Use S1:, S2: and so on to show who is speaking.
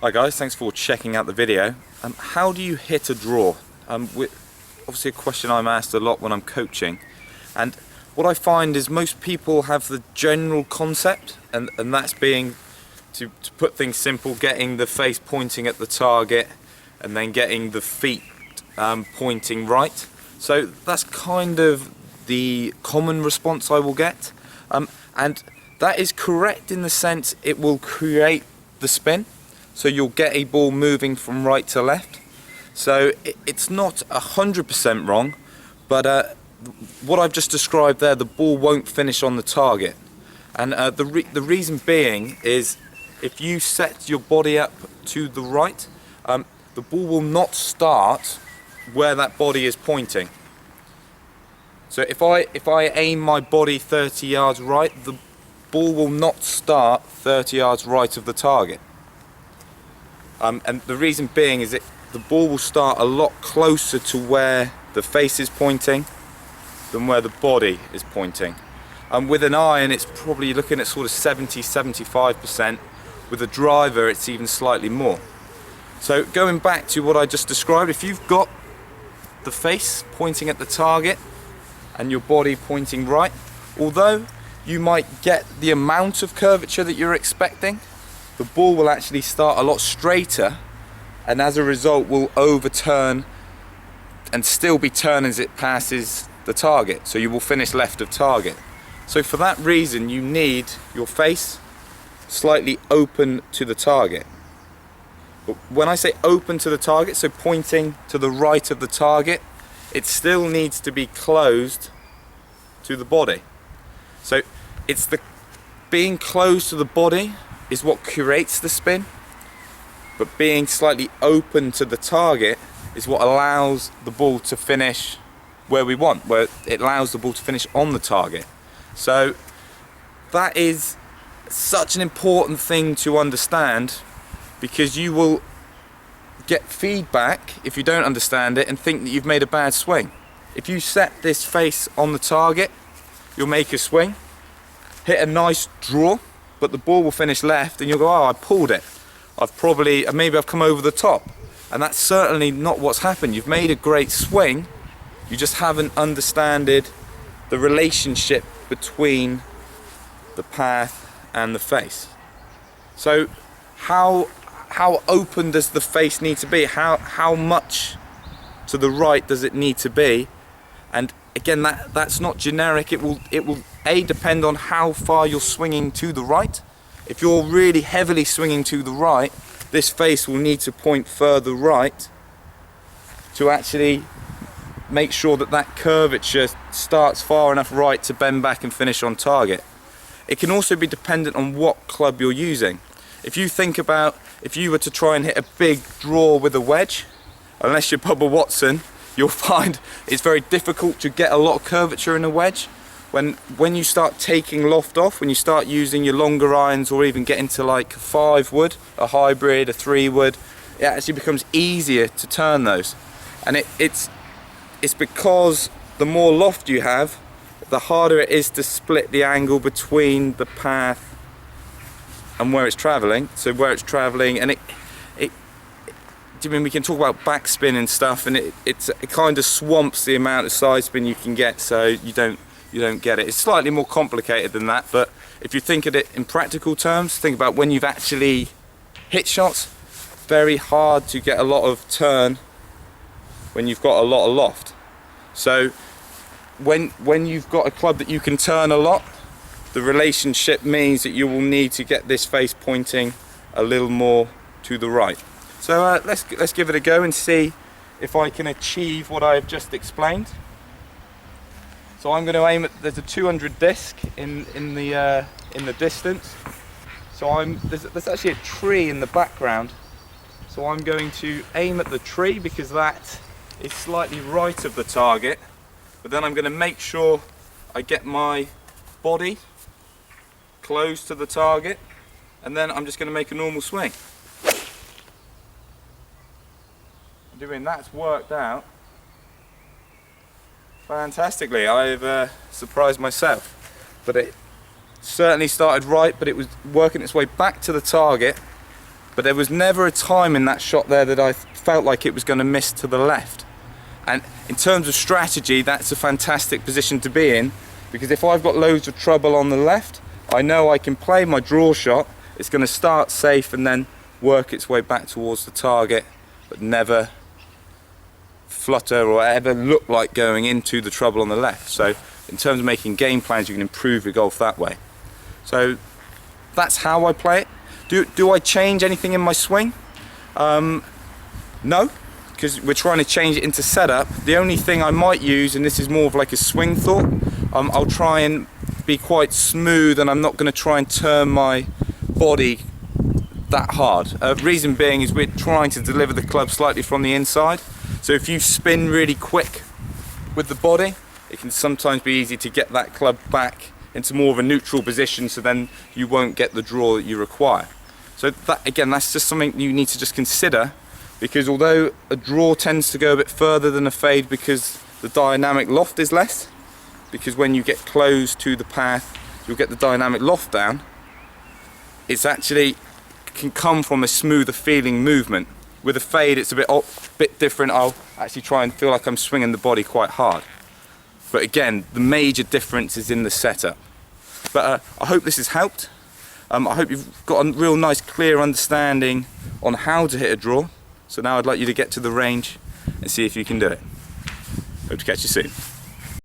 S1: Hi guys, thanks for checking out the video. How do you hit a draw? Obviously a question I'm asked a lot when I'm coaching, and what I find is most people have the general concept, and that's being, to put things simple, getting the face pointing at the target and then getting the feet pointing right. So that's kind of the common response I will get, and that is correct in the sense it will create the spin. So you'll get a ball moving from right to left. So it's not 100% wrong, but what I've just described there, the ball won't finish on the target. And the reason being is if you set your body up to the right, the ball will not start where that body is pointing. So if I aim my body 30 yards right, the ball will not start 30 yards right of the target. And the reason being is that the ball will start a lot closer to where the face is pointing than where the body is pointing. With an iron it's probably looking at sort of 70-75%. With a driver it's even slightly more. So going back to what I just described, if you've got the face pointing at the target and your body pointing right, although you might get the amount of curvature that you're expecting, the ball will actually start a lot straighter, and as a result will overturn and still be turned as it passes the target, so you will finish left of target. So for that reason you need your face slightly open to the target. But when I say open to the target, so pointing to the right of the target, it still needs to be closed to the body. So it's the being close to the body is what creates the spin, but being slightly open to the target is what allows the ball to finish where we want, where it allows the ball to finish on the target. So that is such an important thing to understand, because you will get feedback if you don't understand it and think that you've made a bad swing. If you set this face on the target, you'll make a swing, hit a nice draw, but the ball will finish left and you'll go, oh, I pulled it. Maybe I've come over the top. And that's certainly not what's happened. You've made a great swing, you just haven't understood the relationship between the path and the face. So how open does the face need to be? How much to the right does it need to be? And again, that's not generic. It will depend on how far you're swinging to the right. If you're really heavily swinging to the right, this face will need to point further right to actually make sure that that curvature starts far enough right to bend back and finish on target. It can also be dependent on what club you're using. If you think about, if you were to try and hit a big draw with a wedge, unless you're Bubba Watson, you'll find it's very difficult to get a lot of curvature in a wedge. When you start taking loft off, when you start using your longer irons, or even get into like 5 wood, a hybrid, a 3 wood, it actually becomes easier to turn those. And it's because the more loft you have, the harder it is to split the angle between the path and where it's traveling. So where it's traveling, and I mean, we can talk about backspin and stuff, and it kind of swamps the amount of side spin you can get, so you don't get it. It's slightly more complicated than that, but if you think of it in practical terms, think about when you've actually hit shots, very hard to get a lot of turn when you've got a lot of loft. So when you've got a club that you can turn a lot, the relationship means that you will need to get this face pointing a little more to the right. So let's give it a go and see if I can achieve what I've just explained. So I'm going to aim at, there's a 200 disc in the distance. So there's actually a tree in the background. So I'm going to aim at the tree because that is slightly right of the target. But then I'm going to make sure I get my body close to the target, and then I'm just going to make a normal swing. Doing that's worked out fantastically. I've surprised myself, but it certainly started right, but it was working its way back to the target, but there was never a time in that shot there that I felt like it was going to miss to the left. And in terms of strategy, that's a fantastic position to be in, because if I've got loads of trouble on the left, I know I can play my draw shot. It's going to start safe and then work its way back towards the target, but never flutter or ever look like going into the trouble on the left. So in terms of making game plans, you can improve your golf that way. So that's how I play it. Do I change anything in my swing? No, because we're trying to change it into setup. The only thing I might use, and this is more of like a swing thought, I'll try and be quite smooth, and I'm not going to try and turn my body that hard. Reason being is we're trying to deliver the club slightly from the inside. So if you spin really quick with the body, it can sometimes be easy to get that club back into more of a neutral position, so then you won't get the draw that you require. So that, again, that's just something you need to just consider, because although a draw tends to go a bit further than a fade because the dynamic loft is less, because when you get close to the path you'll get the dynamic loft down, it's actually can come from a smoother feeling movement. With a fade it's a bit different. I'll actually try and feel like I'm swinging the body quite hard. But again, the major difference is in the setup. But I hope this has helped. I hope you've got a real nice clear understanding on how to hit a draw. So now I'd like you to get to the range and see if you can do it. Hope to catch you soon.